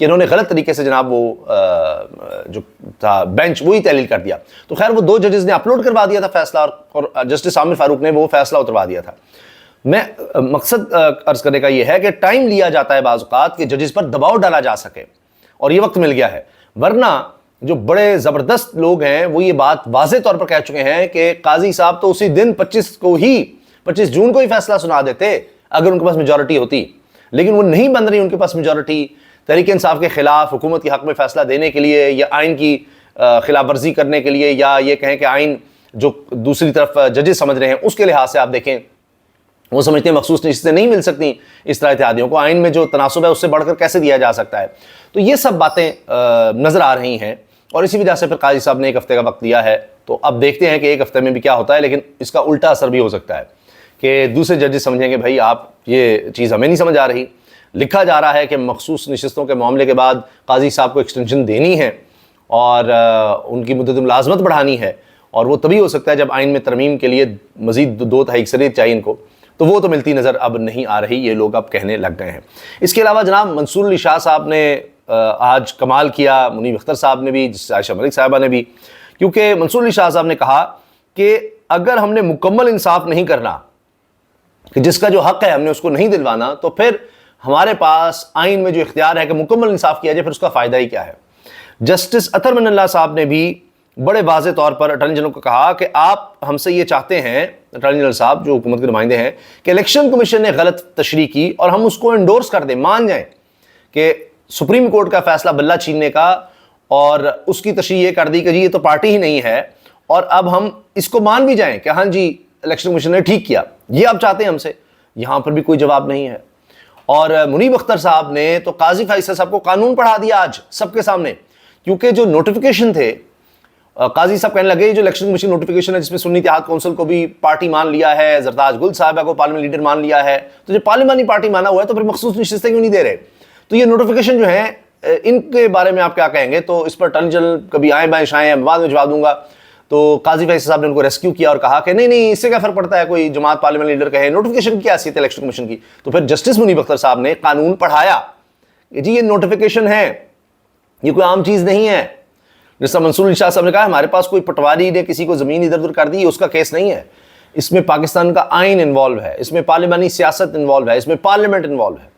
کہ انہوں نے غلط طریقے سے جناب وہ جو تھا بینچ وہی تحلیل کر دیا. تو خیر وہ 2 ججز نے اپلوڈ کروا دیا تھا فیصلہ اور جسٹس عامر فاروق نے وہ فیصلہ اتروا دیا تھا. میں مقصد عرض کرنے کا یہ ہے کہ ٹائم لیا جاتا ہے بعض اوقات کہ ججز پر دباؤ ڈالا جا سکے, اور یہ وقت مل گیا ہے. ورنہ جو بڑے زبردست لوگ ہیں وہ یہ بات واضح طور پر کہہ چکے ہیں کہ قاضی صاحب تو اسی دن 25 جون کو ہی فیصلہ سنا دیتے اگر ان کے پاس میجورٹی ہوتی, لیکن وہ نہیں بن رہی ان کے پاس میجورٹی. تحریک انصاف کے خلاف حکومت کے حق میں فیصلہ دینے کے لیے یا آئین کی خلاف ورزی کرنے کے لیے, یا یہ کہیں کہ آئین جو دوسری طرف ججز سمجھ رہے ہیں اس کے لحاظ سے آپ دیکھیں وہ سمجھتے ہیں مخصوص نشستیں نہیں مل سکتی اس طرح اتحادیوں کو, آئین میں جو تناسب ہے اس سے بڑھ کر کیسے دیا جا سکتا ہے. تو یہ سب باتیں نظر آ رہی ہیں, اور اسی وجہ سے پھر قاضی صاحب نے 1 ہفتے کا وقت دیا ہے. تو اب دیکھتے ہیں کہ 1 ہفتے میں بھی کیا ہوتا ہے, لیکن اس کا الٹا اثر بھی ہو سکتا ہے کہ دوسرے ججز سمجھیں گے بھائی آپ یہ چیز ہمیں نہیں سمجھ آ رہی. لکھا جا رہا ہے کہ مخصوص نشستوں کے معاملے کے بعد قاضی صاحب کو ایکسٹینشن دینی ہے اور ان کی مدت ملازمت بڑھانی ہے, اور وہ تبھی ہو سکتا ہے جب آئین میں ترمیم کے لیے مزید 2 تہائی اکثریت چاہیے ان کو. تو وہ تو ملتی نظر اب نہیں آ رہی, یہ لوگ اب کہنے لگ گئے ہیں. اس کے علاوہ جناب منصور علی شاہ صاحب نے آج کمال کیا, منیب اختر صاحب نے بھی, عائشہ ملک صاحبہ نے بھی, کیونکہ منصور علی شاہ صاحب نے کہا کہ اگر ہم نے مکمل انصاف نہیں کرنا, کہ جس کا جو حق ہے ہم نے اس کو نہیں دلوانا, تو پھر ہمارے پاس آئین میں جو اختیار ہے کہ مکمل انصاف کیا جائے پھر اس کا فائدہ ہی کیا ہے. جسٹس اطہر من اللہ صاحب نے بھی بڑے واضح طور پر اٹارنی جنرل کو کہا کہ آپ ہم سے یہ چاہتے ہیں, اٹارنی جنرل صاحب جو حکومت کے نمائندے ہیں, کہ الیکشن کمیشن نے غلط تشریح کی اور ہم اس کو انڈورس کر دیں, مان جائیں کہ سپریم کورٹ کا فیصلہ بلہ چھیننے کا, اور اس کی تشریح یہ کر دی کہ جی یہ تو پارٹی ہی نہیں ہے, اور اب ہم اس کو مان بھی جائیں کہ ہاں جی الیکشن کمیشن نے ٹھیک کیا. یہ آپ چاہتے ہیں ہم سے, یہاں پر بھی کوئی جواب نہیں ہے. اور منیب اختر صاحب نے تو قاضی فیصل صاحب کو قانون پڑھا دیا آج سب کے سامنے, کیونکہ جو نوٹیفیکیشن تھے قاضی صاحب کہنے لگے جو الیکشن کمیشن نوٹیفیکیشن ہے جس میں سنی اتحاد کونسل کو بھی پارٹی مان لیا ہے, زرداج گل صاحبہ کو پارلیمنٹ لیڈر مان لیا ہے, تو جو پارلیمانی پارٹی مانا ہوا ہے تو پھر مخصوص نشستیں کیوں نہیں دے رہے. تو یہ نوٹیفیکیشن جو ہیں ان کے بارے میں آپ کیا کہیں گے؟ تو اس پر اٹارنی جنرل کبھی آئیں بائیں شائیں, بعد میں جواب دوں گا. تو قاضی فیصل صاحب نے ان کو ریسکیو کیا اور کہا کہ نہیں اس سے کیا فرق پڑتا ہے, کوئی جماعت پارلیمنٹ لیڈر کہے, نوٹیفیکیشن کی کیا حیثیت ہے الیکشن کمیشن کی. تو پھر جسٹس منیب اختر صاحب نے قانون پڑھایا کہ جی یہ نوٹیفیکیشن ہے, یہ کوئی عام چیز نہیں ہے. جس طرح منصور علی شاہ صاحب نے کہا ہمارے پاس کوئی پٹواری نے کسی کو زمین ادھر ادھر کر دی, اس کا کیس نہیں ہے. اس میں پاکستان کا آئین انوالو ہے, اس میں پارلیمانی سیاست انوالو ہے, اس میں پارلیمنٹ انوالو ہے.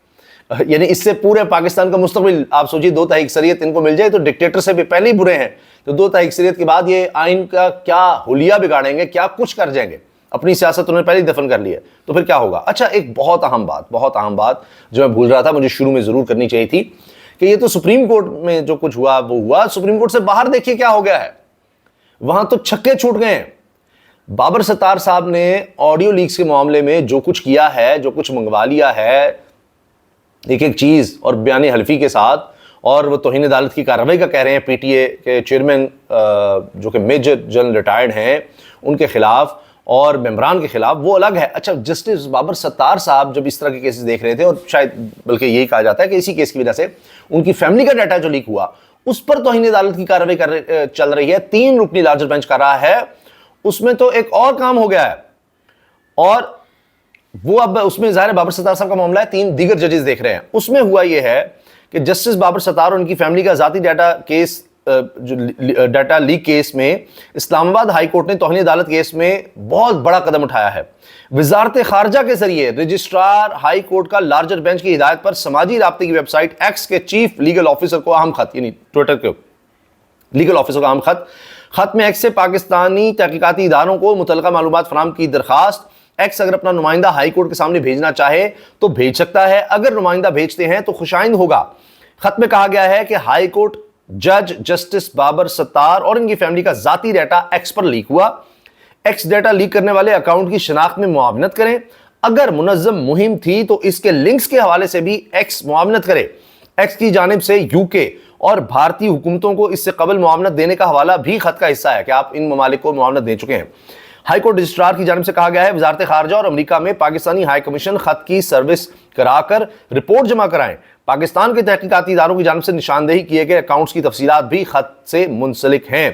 یعنی اس سے پورے پاکستان کا مستقبل آپ سوچیے 2 تہائی اکثریت ان کو مل جائے تو ڈکٹیٹر سے بھی پہلے ہی برے ہیں, تو 2 تہائی اکثریت کے بعد یہ آئین کا کیا حلیہ بگاڑیں گے, کیا کچھ کر جائیں گے. اپنی سیاست انہوں نے پہلے ہی دفن کر لی ہے, تو پھر کیا ہوگا. اچھا ایک بہت اہم بات جو میں بھول رہا تھا, مجھے شروع میں ضرور کرنی چاہیے تھی, کہ یہ تو سپریم کورٹ میں جو کچھ ہوا وہ ہوا, سپریم کورٹ سے باہر دیکھیے کیا ہو گیا ہے. وہاں تو چھکے چھوٹ گئے ہیں. بابر ستار صاحب نے آڈیو لیکس کے معاملے میں جو کچھ کیا ہے, جو کچھ منگوا لیا ہے ایک چیز اور بیان حلفی کے ساتھ, اور وہ توہین عدالت کی کارروائی کا کہہ رہے ہیں پی ٹی اے کے چیئرمین جو کہ میجر جنرل ریٹائرڈ ہیں ان کے خلاف اور ممبران کے خلاف, وہ الگ ہے. اچھا جسٹس بابر ستار صاحب جب اس طرح کے کیسز دیکھ رہے تھے, اور شاید بلکہ یہی کہا جاتا ہے کہ اسی کیس کی وجہ سے ان کی فیملی کا ڈیٹا جو لیک ہوا اس پر توہین عدالت کی کارروائی چل رہی ہے, 3 رکنی لارجر بینچ کر رہا ہے, اس میں تو ایک اور کام ہو گیا ہے. اور وہ اب اس میں ظاہر بابر ستار صاحب کا معاملہ ہے, 3 دیگر ججز دیکھ رہے ہیں. اس میں ہوا یہ ہے کہ جسٹس بابر ستار اور ان کی فیملی کا ذاتی ڈیٹا کیس, جو ڈیٹا لیک کیس میں اسلام آباد ہائی کورٹ نے توہین عدالت کیس میں بہت بڑا قدم اٹھایا ہے. وزارت خارجہ کے ذریعے رجسٹرار ہائی کورٹ کا لارجر بینچ کی ہدایت پر سماجی رابطے کی ویب سائٹ ایکس کے چیف لیگل آفیسر کو اہم خط, یعنی ٹویٹر کے لیگل آفیسر کو اہم خط میں ایکس سے پاکستانی تحقیقاتی اداروں کو متعلقہ معلومات فراہم کی درخواست. ایکس اگر اپنا نمائندہ ہائی کورٹ کے سامنے بھیجنا چاہے تو بھیج سکتا ہے, اگر نمائندہ بھیجتے ہیں تو خوشائند ہوگا. خط میں کہا گیا ہے کہ ہائی کورٹ جج جسٹس بابر ستار اور ان کی فیملی کا ذاتی ڈیٹا ایکس پر لیک ہوا. ایکس ڈیٹا لیک کرنے والے اکاؤنٹ کی شناخت میں معاونت کریں. اگر منظم مہم تھی تو اس کے لنکس کے حوالے سے بھی ایکس معاونت کرے. ایکس کی جانب سے یو کے اور بھارتی حکومتوں کو اس سے قبل معاونت دینے کا حوالہ بھی خط کا حصہ ہے کہ آپ ان ممالک کو معاونت دے چکے ہیں. ہائی کورٹ رجسٹرار کی جانب سے کہا گیا ہے وزارت خارجہ اور امریکہ میں پاکستانی ہائی کمیشن خط کی سروس کرا کر رپورٹ جمع کرائیں. پاکستان کے تحقیقاتی اداروں کی جانب سے نشاندہی کیے گئے اکاؤنٹس کی تفصیلات بھی خط سے منسلک ہیں.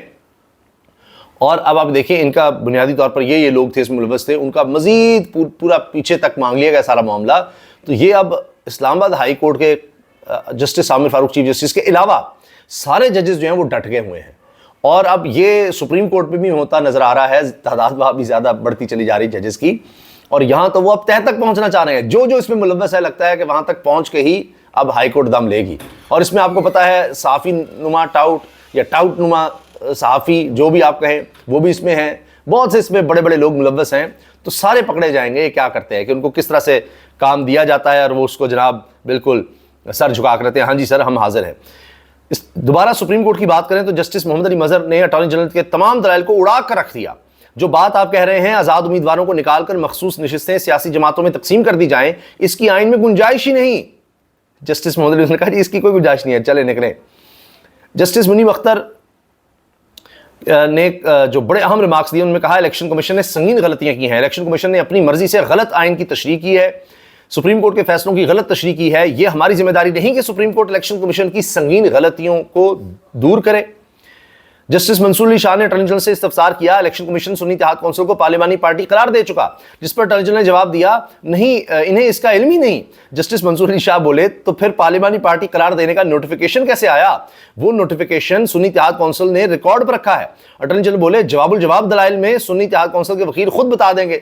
اور اب آپ دیکھیں ان کا بنیادی طور پر یہ لوگ تھے اس میں ملوث تھے, ان کا مزید پورا پیچھے تک مانگ لیا گیا سارا معاملہ. تو یہ اب اسلام آباد ہائی کورٹ کے جسٹس عامر فاروق چیف جسٹس کے علاوہ سارے ججز جو ہیں وہ ڈٹ گئے ہوئے ہیں. اور اب یہ سپریم کورٹ میں بھی ہوتا نظر آ رہا ہے, تعداد وہاں بھی زیادہ بڑھتی چلی جا رہی ججز کی, اور یہاں تو وہ اب تہ تک پہنچنا چاہ رہے ہیں. جو اس میں ملوث ہے لگتا ہے کہ وہاں تک پہنچ کے ہی اب ہائی کورٹ دم لے گی. اور اس میں آپ کو پتا ہے صحافی نما ٹاؤٹ یا ٹاؤٹ نما صحافی جو بھی آپ کہیں وہ بھی اس میں ہیں, بہت سے اس میں بڑے بڑے لوگ ملوث ہیں. تو سارے پکڑے جائیں گے. یہ کیا کرتے ہیں کہ ان کو کس طرح سے کام دیا جاتا ہے اور وہ اس کو جناب بالکل سر جھکا کر رہتے ہیں, ہاں جی سر ہم حاضر ہیں. دوبارہ سپریم کورٹ کی بات کریں تو جسٹس محمد علی مظہر نے اٹارنی جنرل کے تمام دلائل کو اڑا کر رکھ دیا. جو بات آپ کہہ رہے ہیں آزاد امیدواروں کو نکال کر مخصوص نشستیں سیاسی جماعتوں میں تقسیم کر دی جائیں, اس کی آئین میں گنجائش ہی نہیں. جسٹس محمد علی نے کہا جی اس کی کوئی گنجائش نہیں ہے, چلے نکلیں. جسٹس منیب اختر نے جو بڑے اہم ریمارکس دیے ان میں کہا الیکشن کمیشن نے سنگین غلطیاں کی ہیں. الیکشن کمیشن نے اپنی مرضی سے غلط آئین کی تشریح کی ہے, سپریم کورٹ کے فیصلوں کی غلط تشریح کی ہے. یہ ہماری ذمہ داری نہیں کہ سپریم کورٹ الیکشن کمیشن کی سنگین غلطیوں کو دور کرے. جسٹس منصور علی شاہ نے اٹارنی جنرل سے استفسار کیا, الیکشن کمیشن سنی اتحاد کونسل کو پارلیمانی پارٹی قرار دے چکا, جس پر اٹارنی جنرل نے جواب دیا نہیں انہیں اس کا علم ہی نہیں. جسٹس منصور علی شاہ بولے تو پھر پارلیمانی پارٹی قرار دینے کا نوٹیفیکیشن کیسے آیا؟ وہ نوٹیفیکیشن سنی اتحاد کونسل نے ریکارڈ پر رکھا ہے. اٹارنی جنرل بولے جواب الجواب دلائل میں سنی اتحاد کونسل کے وکیل خود بتا دیں گے.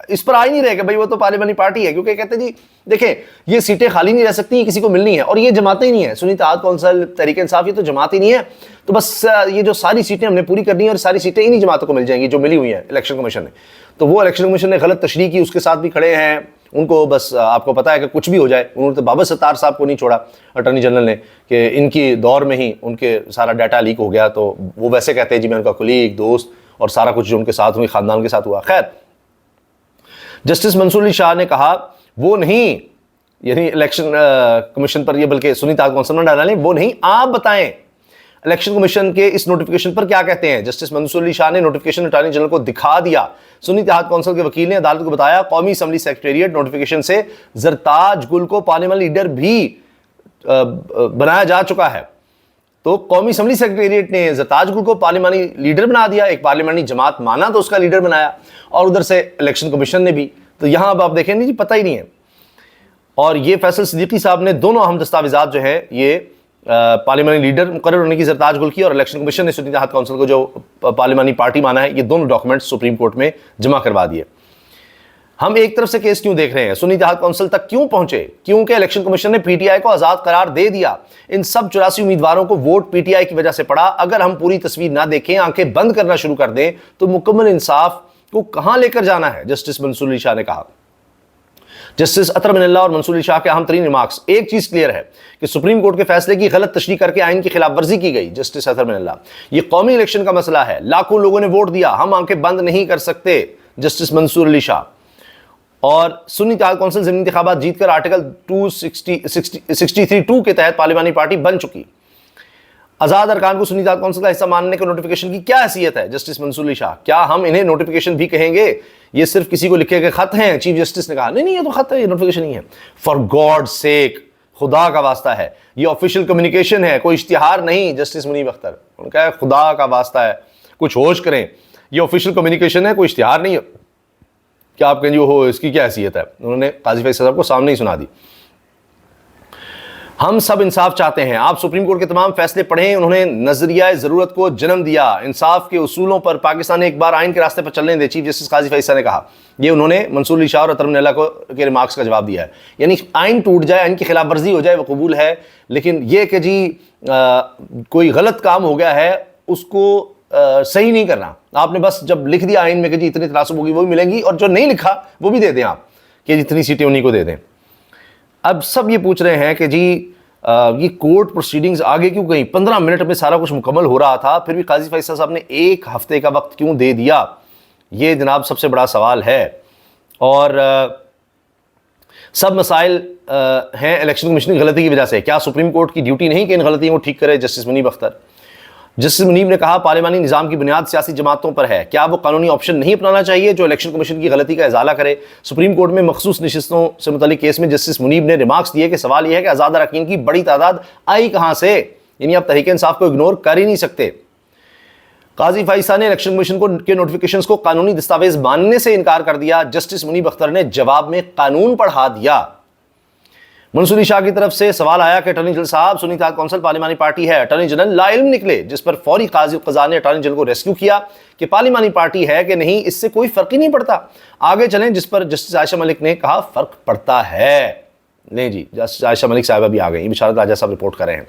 اس پر آ ہی نہیں رہے کہ بھائی وہ تو پارلیمانی پارٹی ہے, کیونکہ کہتے ہیں جی دیکھیں یہ سیٹیں خالی نہیں رہ سکتی, کسی کو ملنی ہے, اور یہ جماعتیں ہی نہیں ہیں. سنی اتحاد کونسل, تحریک انصاف, یہ تو جماعت ہی نہیں ہے. تو بس یہ جو ساری سیٹیں ہم نے پوری کرنی ہیں اور ساری سیٹیں انہی جماعتوں کو مل جائیں گی جو ملی ہوئی ہیں الیکشن کمیشن نے. تو وہ الیکشن کمیشن نے غلط تشریح کی, اس کے ساتھ بھی کھڑے ہیں. ان کو بس آپ کو پتا ہے کہ کچھ بھی ہو جائے, انہوں نے تو بابر ستار صاحب کو نہیں چھوڑا اٹارنی جنرل نے کہ ان کی دور میں ہی ان کے سارا ڈیٹا لیک ہو گیا. تو وہ ویسے کہتے ہیں جی میں ان کا کلیگ, دوست, اور سارا کچھ جو ان کے ساتھ ہوئی خاندان کے ساتھ ہوا. خیر, جسٹس منصور علی شاہ نے کہا وہ نہیں, یعنی الیکشن کمیشن پر یہ بلکہ سنی اتحاد کونسل میں ڈالا نہیں, وہ نہیں, آپ بتائیں الیکشن کمیشن کے اس نوٹیفیکیشن پر کیا کہتے ہیں. جسٹس منصور علی شاہ نے نوٹیفیکیشن اٹارنی جنرل کو دکھا دیا. سنی اتحاد کونسل کے وکیل نے عدالت کو بتایا قومی اسمبلی سیکریٹریٹ نوٹیفیکیشن سے زرتاج گل کو پارلیمنٹ لیڈر بھی بنایا جا چکا ہے. تو قومی اسمبلی سیکریٹریٹ نے زرتاج گل کو پارلیمانی لیڈر بنا دیا, ایک پارلیمانی جماعت مانا تو اس کا لیڈر بنایا, اور ادھر سے الیکشن کمیشن نے بھی. تو یہاں اب آپ دیکھیں نہیں جی پتہ ہی نہیں ہے. اور یہ فیصل صدیقی صاحب نے دونوں اہم دستاویزات جو ہیں یہ پارلیمانی لیڈر مقرر ہونے کی زرتاج گل کی, اور الیکشن کمیشن نے سنی اتحاد کونسل کو جو پارلیمانی پارٹی مانا ہے, یہ دونوں ڈاکومنٹ سپریم کورٹ میں جمع کروا دیے. ہم ایک طرف سے کیس کیوں دیکھ رہے ہیں, سنی اتحاد کونسل تک کیوں پہنچے؟ کیونکہ الیکشن کمیشن نے پی ٹی آئی کو آزاد قرار دے دیا. ان سب 84 امیدواروں کو ووٹ پی ٹی آئی کی وجہ سے پڑا. اگر ہم پوری تصویر نہ دیکھیں, آنکھیں بند کرنا شروع کر دیں, تو مکمل انصاف کو کہاں لے کر جانا ہے؟ جسٹس منصور علی شاہ نے کہا. جسٹس اطہر من اللہ اور منصور علی شاہ کے اہم ترین ریمارکس. ایک چیز کلیئر ہے کہ سپریم کورٹ کے فیصلے کی غلط تشریح کر کے آئین کی خلاف ورزی کی گئی. جسٹس اطہر من اللہ, یہ قومی الیکشن کا مسئلہ ہے, لاکھوں لوگوں نے ووٹ دیا, ہم آنکھیں بند نہیں کر سکتے. جسٹس منصور علی شاہ. اور سنی اتحاد کونسل ضمنی انتخابات جیت کر آرٹیکل 263(2) کے تحت پارلیمانی پارٹی بن چکی. آزاد ارکان کو سنی اتحاد کونسل کا حصہ ماننے کے نوٹیفیکیشن کی کیا حیثیت ہے؟ جسٹس منصور علی شاہ. کیا ہم انہیں نوٹیفیکیشن بھی کہیں گے؟ یہ صرف کسی کو لکھے گئے خط ہیں؟ چیف جسٹس نے کہا نہیں یہ تو خط ہے, یہ نوٹیفیکیشن نہیں ہے. فار گاڈ سیک, خدا کا واسطہ ہے, یہ آفیشیل کمیونیکیشن ہے, کوئی اشتہار نہیں. جسٹس منیب اختر ان کا خدا کا واسطہ ہے کچھ ہوش کریں, یہ آفیشیل کمیونیکیشن ہے, کوئی اشتہار نہیں ہے. کیا آپ کہیں گے ہو اس کی کیا حیثیت ہے؟ انہوں نے قاضی فیصل صاحب کو سامنے ہی سنا دی. ہم سب انصاف چاہتے ہیں. آپ سپریم کورٹ کے تمام فیصلے پڑھیں, انہوں نے نظریہ ضرورت کو جنم دیا. انصاف کے اصولوں پر پاکستان ایک بار آئین کے راستے پر چلنے دے, چیف جسٹس قاضی فیصل نے کہا. یہ انہوں نے منصور علی شاہ اور اطہر من اللہ کو کے ریمارکس کا جواب دیا ہے. یعنی آئین ٹوٹ جائے, آئین کی خلاف ورزی ہو جائے, وہ قبول ہے, لیکن یہ کہ جی کوئی غلط کام ہو گیا ہے اس کو صحیح نہیں کرنا. آپ نے بس جب لکھ دیا آئین میں کہ جی اتنی تناسب ہوگی وہ بھی ملیں گی, اور جو نہیں لکھا وہ بھی دے دیں آپ کہ جتنی سیٹیں انہیں کو دے دیں. اب سب یہ پوچھ رہے ہیں کہ جی یہ کورٹ پروسیڈنگز آگے کیوں گئی؟ 15 منٹ میں سارا کچھ مکمل ہو رہا تھا, پھر بھی قاضی فیصل صاحب نے 1 ہفتے کا وقت کیوں دے دیا؟ یہ جناب سب سے بڑا سوال ہے. اور سب مسائل ہیں الیکشن کمیشن کی غلطی کی وجہ سے. کیا سپریم کورٹ کی ڈیوٹی نہیں کہ ان غلطیوں کو ٹھیک کرے؟ جسٹس منیب اختر. جسٹس منیب نے کہا پارلیمانی نظام کی بنیاد سیاسی جماعتوں پر ہے, کیا وہ قانونی آپشن نہیں اپنانا چاہیے جو الیکشن کمیشن کی غلطی کا ازالہ کرے؟ سپریم کورٹ میں مخصوص نشستوں سے متعلق کیس میں جسٹس منیب نے ریمارکس دیے کہ سوال یہ ہے کہ آزاد اراکین کی بڑی تعداد آئی کہاں سے؟ یعنی آپ تحریک انصاف کو اگنور کر ہی نہیں سکتے. قاضی فائسہ نے الیکشن کمیشن کے نوٹیفیکیشنز کو قانونی دستاویز ماننے سے انکار کر دیا. جسٹس منیب اختر نے جواب میں قانون پڑھا دیا. منصور علی شاہ کی طرف سے سوال آیا کہ اٹارنی جنرل صاحب سنی اتحاد کونسل پارلیمانی پارٹی ہے، اٹارنی جنرل لا علم نکلے، جس پر فوری قاضی القضاء نے اٹارنی جنرل کو ریسکیو کیا کہ پارلیمانی پارٹی ہے کہ نہیں اس سے کوئی فرق ہی نہیں پڑتا، آگے چلیں، جس پر جسٹس عائشہ ملک نے کہا فرق پڑتا ہے۔ نہیں جی، جسٹس عائشہ ملک صاحبہ بھی آ گئی، بشارت راجہ صاحب رپورٹ کر رہے ہیں۔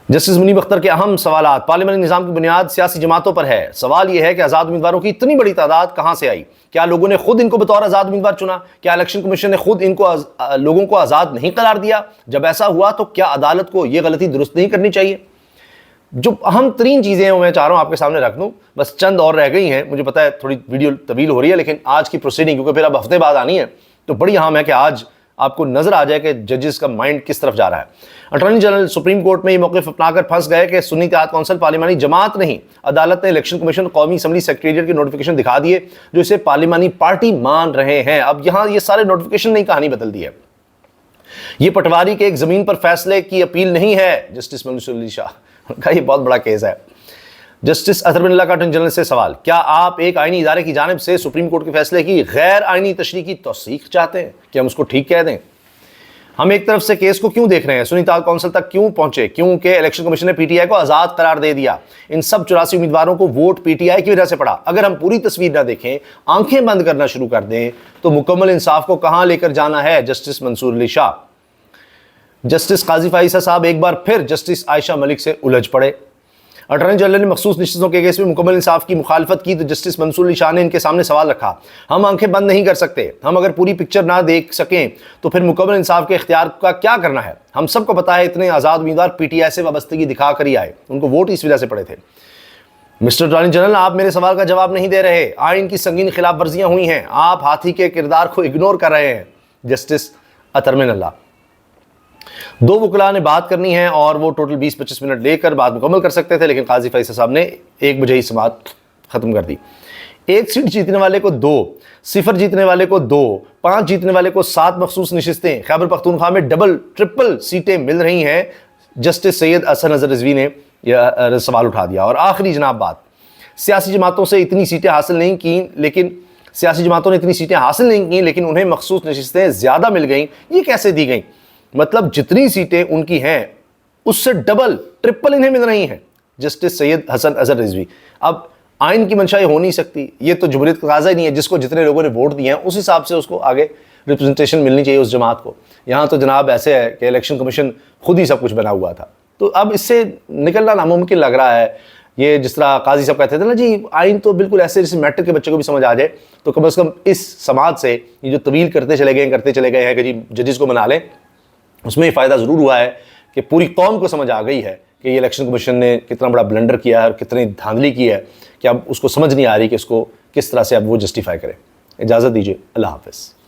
جسٹس منیب اختر کے اہم سوالات، پارلیمانی نظام کی بنیاد سیاسی جماعتوں پر ہے، سوال یہ ہے کہ آزاد امیدواروں کی اتنی بڑی تعداد کہاں سے آئی؟ کیا لوگوں نے خود ان کو بطور آزاد امیدوار چنا؟ کیا الیکشن کمیشن نے خود ان کو لوگوں کو آزاد نہیں قرار دیا؟ جب ایسا ہوا تو کیا عدالت کو یہ غلطی درست نہیں کرنی چاہیے؟ جو اہم ترین چیزیں ہیں وہ میں چاہ رہا ہوں آپ کے سامنے رکھ دوں، بس چند اور رہ گئی ہیں، مجھے پتا ہے تھوڑی ویڈیو طویل ہو رہی ہے، لیکن آج کی پروسیڈنگ کیونکہ پھر اب ہفتے بعد آنی ہے تو بڑی اہم ہے کہ آج آپ کو نظر آ جائے کہ ججز کا مائنڈ کس طرف جا رہا ہے۔ اٹارنی جنرل سپریم کورٹ میں یہ موقف اپنا کر پھنس گئے کہ سنی اتحاد کونسل پارلیمانی جماعت نہیں، عدالت نے الیکشن کمیشن قومی اسمبلی سیکریٹریٹ کے نوٹیفیکیشن دکھا دیے جو اسے پارلیمانی پارٹی مان رہے ہیں۔ اب یہاں یہ سارے نوٹیفیکیشن نہیں کہانی بدل دی ہے، یہ پٹواری کے ایک زمین پر فیصلے کی اپیل نہیں ہے۔ جسٹس منصور علی شاہ کا یہ بہت بڑا کیس ہے۔ جسٹس اطہر بن اللہ کا اٹارنی جنرل سے سوال، کیا آپ ایک آئینی ادارے کی جانب سے سپریم کورٹ کے فیصلے کی غیر آئینی تشریح کی توثیق چاہتے ہیں کہ ہم اس کو ٹھیک کہہ دیں؟ ہم ایک طرف سے کیس کو کیوں دیکھ رہے ہیں؟ سنی اتحاد کونسل تک کیوں پہنچے؟ کیونکہ الیکشن کمیشن نے پی ٹی آئی کو آزاد قرار دے دیا، ان سب 84 امیدواروں کو ووٹ پی ٹی آئی کی وجہ سے پڑا۔ اگر ہم پوری تصویر نہ دیکھیں، آنکھیں بند کرنا شروع کر دیں تو مکمل انصاف کو کہاں لے کر جانا ہے؟ جسٹس منصور علی شاہ۔ جسٹس قاضی فائزہ صاحب ایک بار پھر جسٹس عائشہ ملک سے الجھ پڑے۔ اٹارنی جنرل نے مخصوص نشستوں کے کیس میں مکمل انصاف کی مخالفت کی تو جسٹس منصور علی شاہ نے ان کے سامنے سوال رکھا، ہم آنکھیں بند نہیں کر سکتے، ہم اگر پوری پکچر نہ دیکھ سکیں تو پھر مکمل انصاف کے اختیار کا کیا کرنا ہے؟ ہم سب کو پتا ہے اتنے آزاد امیدوار پی ٹی آئی سے وابستگی دکھا کر ہی آئے، ان کو ووٹ اس وجہ سے پڑے تھے۔ مسٹر اٹارنی جنرل، آپ میرے سوال کا جواب نہیں دے رہے، آئین کی سنگین خلاف ورزیاں ہوئی ہیں، آپ ہاتھی کے کردار کو اگنور کر رہے ہیں۔ جسٹس اطہر بن اللہ، دو وکلاء نے بات کرنی ہے اور وہ ٹوٹل 20-25 منٹ لے کر بات مکمل کر سکتے تھے، لیکن قاضی فیصل صاحب نے 1 بجے ہی سماعت ختم کر دی۔ 1 سیٹ جیتنے والے کو 2، 0 جیتنے والے کو 2، 5 جیتنے والے کو 7 مخصوص نشستیں، خیبر پختونخوا میں ڈبل ٹرپل سیٹیں مل رہی ہیں۔ جسٹس سید حسن اظہر رضوی نے یہ سوال اٹھا دیا۔ اور آخری جناب بات، سیاسی جماعتوں سے اتنی سیٹیں حاصل نہیں کی، لیکن انہیں مخصوص نشستیں زیادہ مل گئیں، یہ کیسے دی گئیں؟ مطلب جتنی سیٹیں ان کی ہیں اس سے ڈبل ٹرپل انہیں مل رہی ہیں۔ جسٹس سید حسن اظہر رضوی، اب آئین کی منشا یہ ہو نہیں سکتی، یہ تو جمہوریت کا تقاضا ہی نہیں ہے، جس کو جتنے لوگوں نے ووٹ دیے ہیں اس حساب سے اس کو آگے ریپرزنٹیشن ملنی چاہیے اس جماعت کو۔ یہاں تو جناب ایسے ہے کہ الیکشن کمیشن خود ہی سب کچھ بنا ہوا تھا، تو اب اس سے نکلنا ناممکن لگ رہا ہے۔ یہ جس طرح قاضی صاحب کہتے تھے نا جی آئین تو بالکل ایسے جیسے میٹرک کے بچے کو بھی سمجھ آ جائے، تو کم از کم اس سماعت سے یہ جو طویل کرتے چلے گئے ہیں کہ جی ججز کو بنا لیں، اس میں یہ فائدہ ضرور ہوا ہے کہ پوری قوم کو سمجھ آ گئی ہے کہ یہ الیکشن کمیشن نے کتنا بڑا بلنڈر کیا ہے اور کتنی دھاندلی کی ہے کہ اب اس کو سمجھ نہیں آ رہی کہ اس کو کس طرح سے اب وہ جسٹیفائی کرے۔ اجازت دیجیے، اللہ حافظ۔